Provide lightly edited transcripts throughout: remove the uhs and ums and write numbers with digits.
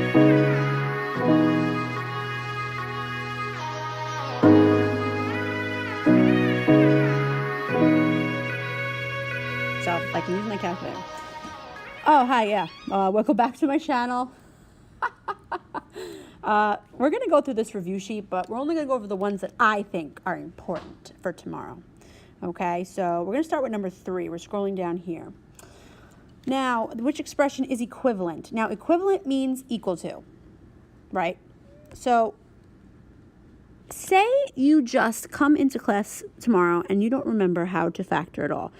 So I can use my calculator. Oh, hi, yeah. Welcome back to my channel. We're going to go through this review sheet, but we're only going to go over the ones that I think are important for tomorrow. Okay, so we're going to start with number 3. We're scrolling down here. Now, which expression is equivalent? Now, equivalent means equal to, right? So, say you just come into class tomorrow and you don't remember how to factor at all.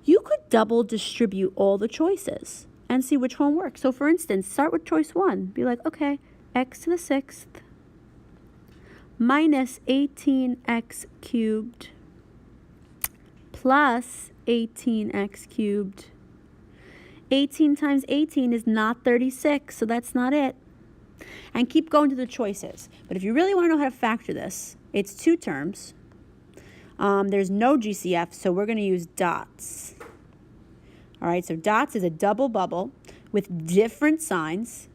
You could double distribute all the choices and see which one works. So for instance, start with choice 1. Be like, okay, x to the 6th minus 18x cubed plus 18x cubed. 18 times 18 is not 36, so that's not it. And keep going to the choices. But if you really want to know how to factor this, it's 2 terms. There's no GCF, so we're going to use dots. All right, so dots is a double bubble with different signs.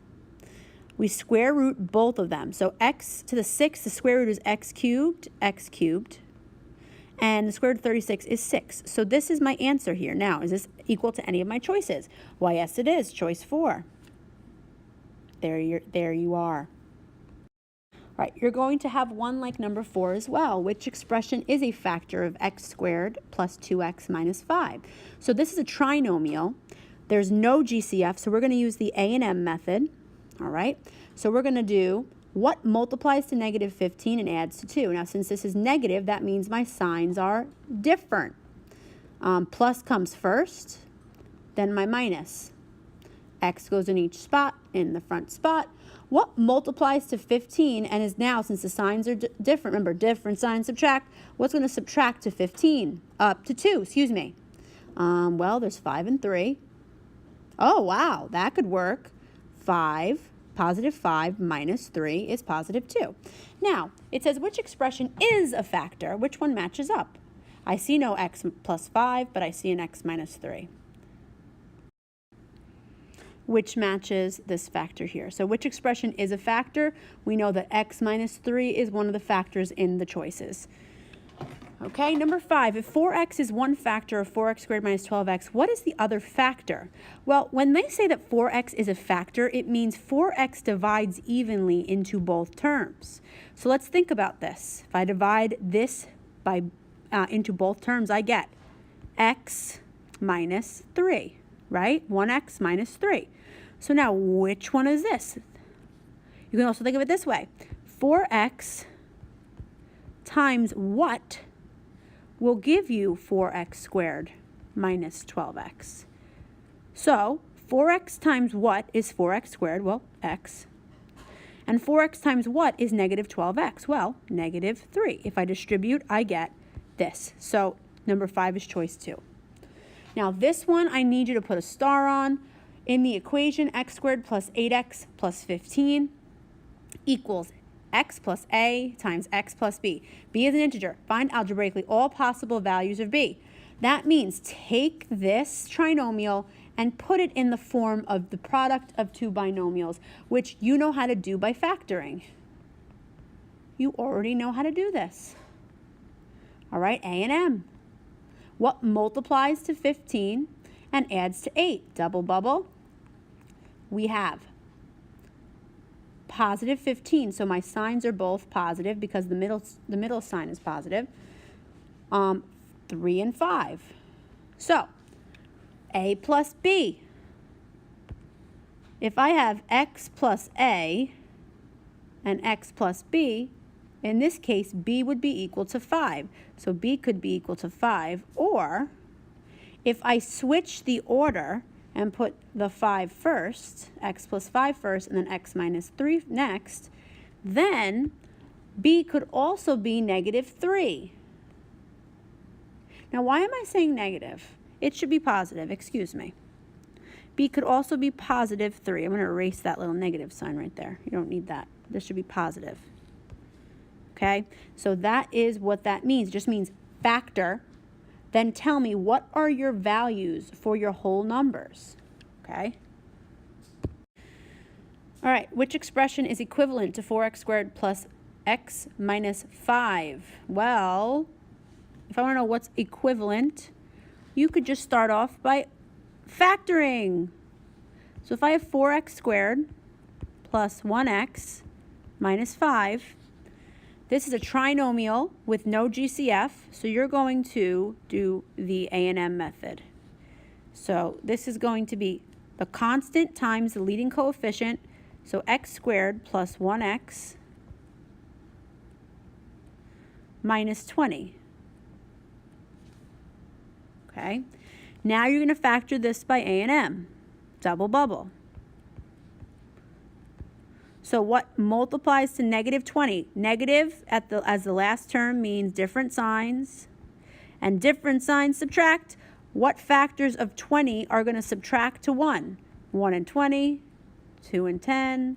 We square root both of them. So x to the 6th, the square root is x cubed, and the square root of 36 is 6. So this is my answer here. Now, is this equal to any of my choices? Why, yes, it is. Choice 4. There you are. All right, you're going to have one like number 4 as well. Which expression is a factor of x squared plus 2x minus 5? So this is a trinomial. There's no GCF, so we're going to use the A&M method. All right, so we're going to do what multiplies to negative 15 and adds to 2. Now, since this is negative, that means my signs are different. Plus comes first, then my minus. X goes in each spot, in the front spot. What multiplies to 15 and is now, since the signs are different, remember, different signs subtract, what's going to subtract to 15? Up to 2, excuse me. Well, there's 5 and 3. Oh, wow, that could work. 5, positive 5 minus 3 is positive 2. Now, it says which expression is a factor, which one matches up? I see no x plus 5, but I see an x minus 3. Which matches this factor here. So which expression is a factor? We know that x minus 3 is one of the factors in the choices. Okay, number 5, if 4x is one factor of 4x squared minus 12x, what is the other factor? Well, when they say that 4x is a factor, it means 4x divides evenly into both terms. So let's think about this. If I divide this by into both terms, I get x minus 3, right? 1x minus 3. So now, which one is this? You can also think of it this way. 4x times what will give you 4x squared minus 12x? So 4x times what is 4x squared? Well, x. And 4x times what is negative 12x? Well, negative 3. If I distribute, I get this. So number 5 is choice 2. Now this one, I need you to put a star on. In the equation, x squared plus 8x plus 15 equals x plus a times x plus b. B is an integer. Find algebraically all possible values of b. That means take this trinomial and put it in the form of the product of 2 binomials, which you know how to do by factoring. You already know how to do this. All right, A and M. What multiplies to 15 and adds to 8? Double bubble. We have positive 15, so my signs are both positive because the middle sign is positive. 3 and 5. So, A plus B. If I have x plus A and x plus B, in this case, B would be equal to 5. So B could be equal to 5. Or, if I switch the order and put the 5 first, x plus 5 first, and then x minus 3 next, then B could also be negative 3. Now, why am I saying negative? It should be positive, excuse me. B could also be positive 3. I'm going to erase that little negative sign right there. You don't need that. This should be positive. Okay, so that is what that means. It just means factor. Then tell me, what are your values for your whole numbers? Okay. All right, which expression is equivalent to 4x squared plus x minus 5? Well, if I want to know what's equivalent, you could just start off by factoring. So if I have 4x squared plus 1x minus 5, this is a trinomial with no GCF, so you're going to do the A&M method. So this is going to be the constant times the leading coefficient, so x squared plus 1x minus 20. Okay, now you're going to factor this by A&M, double bubble. So what multiplies to negative 20? Negative as the last term means different signs, and different signs subtract. What factors of 20 are going to subtract to 1? 1 and 20, 2 and 10,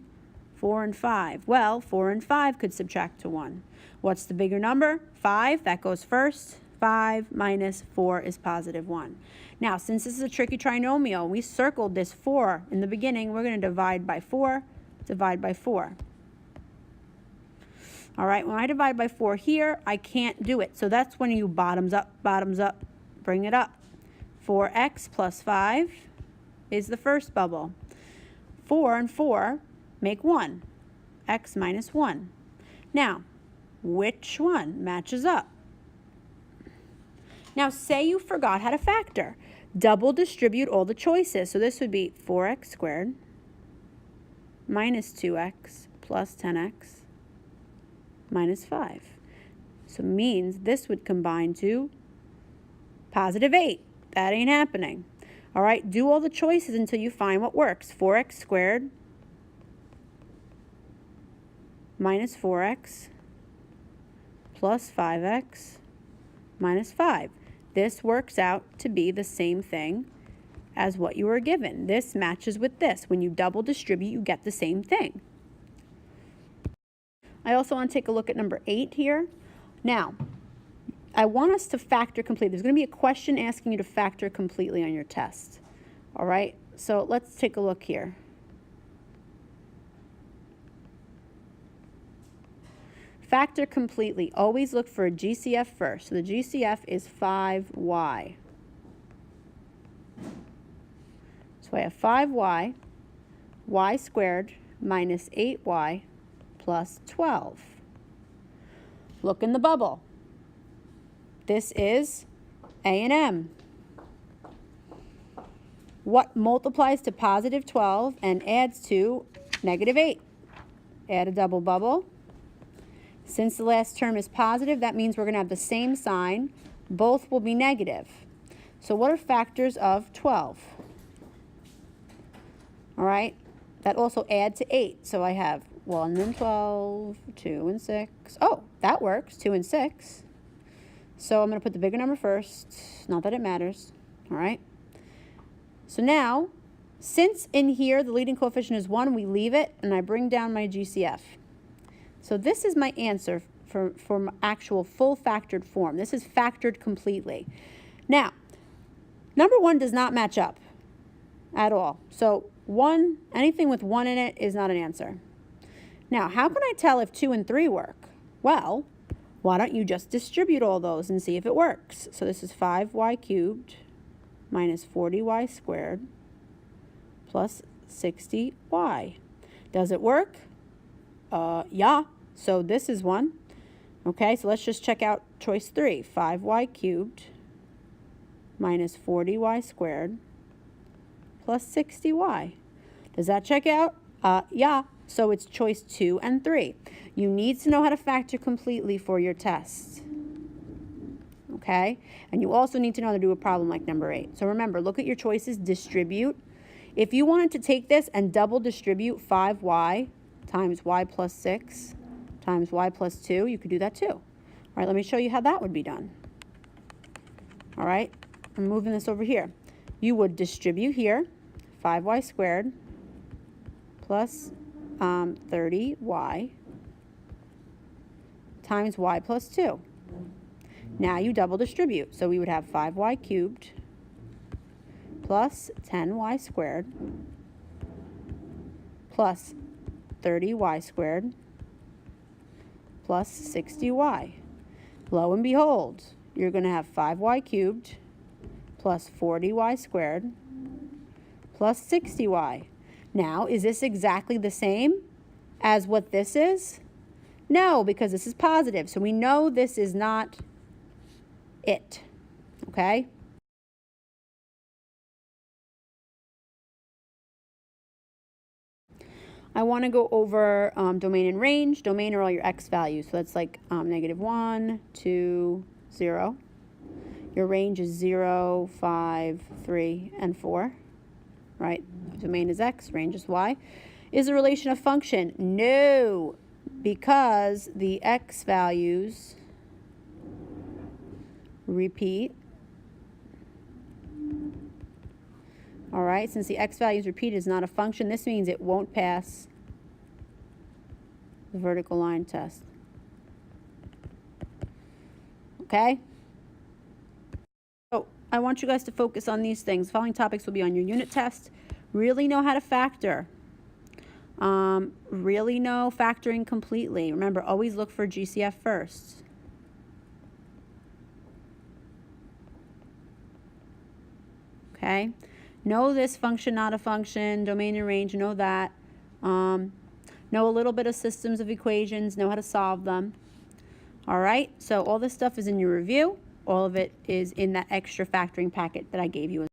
4 and 5. Well, 4 and 5 could subtract to 1. What's the bigger number? 5, that goes first. 5 minus 4 is positive 1. Now, since this is a tricky trinomial, we circled this 4 in the beginning. We're going to divide by 4, divide by 4. All right, when I divide by 4 here, I can't do it. So that's when you bottoms up, bring it up. 4x plus 5 is the first bubble. 4 and 4 make 1, x minus 1. Now, which one matches up? Now, say you forgot how to factor. Double distribute all the choices. So this would be 4x squared minus 2x plus 10x minus 5. So means this would combine to positive 8. That ain't happening. All right, do all the choices until you find what works. 4x squared minus 4x plus 5x minus 5. This works out to be the same thing as what you were given. This matches with this. When you double distribute, you get the same thing. I also want to take a look at number 8 here. Now, I want us to factor completely. There's going to be a question asking you to factor completely on your test. All right, so let's take a look here. Factor completely. Always look for a GCF first. So the GCF is 5y. So I have 5y, y squared minus 8y plus 12. Look in the bubble. This is A&M. What multiplies to positive 12 and adds to negative 8? Add a double bubble. Since the last term is positive, that means we're going to have the same sign. Both will be negative. So what are factors of 12? All right, that also add to 8. So I have 1 and 12, 2 and 6. Oh, that works, 2 and 6. So I'm going to put the bigger number first, not that it matters. All right. So now, since in here the leading coefficient is 1, we leave it, and I bring down my GCF. So this is my answer for my actual full factored form. This is factored completely. Now, number 1 does not match up at all. So 1, anything with 1 in it is not an answer. Now, how can I tell if 2 and 3 work? Well, why don't you just distribute all those and see if it works? So this is 5y cubed minus 40y squared plus 60y. Does it work? Yeah. So this is one. Okay, so let's just check out choice 3. 5y cubed minus 40y squared plus 60y. Does that check out? Yeah. So it's choice 2 and 3. You need to know how to factor completely for your test. Okay? And you also need to know how to do a problem like number 8. So remember, look at your choices, distribute. If you wanted to take this and double distribute 5y times y plus 6 times y plus 2, you could do that too. All right, let me show you how that would be done. All right, I'm moving this over here. You would distribute here, 5y squared plus 30y times y plus 2. Now you double distribute. So we would have 5y cubed plus 10y squared plus 30y squared plus 60y. Lo and behold, you're going to have 5y cubed plus 40y squared plus 60y. Now, is this exactly the same as what this is? No, because this is positive. So we know this is not it. Okay? I want to go over domain and range. Domain are all your x values. So that's like -1, 2, 0. Your range is 0, 5, 3, and 4. Right? Domain is x, range is y. Is a relation a function? No, because the x values repeat. All right, since the x values repeat is not a function, this means it won't pass the vertical line test. Okay? So I want you guys to focus on these things. Following topics will be on your unit test. Really know how to factor. Really know factoring completely. Remember, always look for GCF first. Okay? Know this function, not a function, domain and range, know that. Know a little bit of systems of equations, know how to solve them. All right, so all this stuff is in your review. All of it is in that extra factoring packet that I gave you.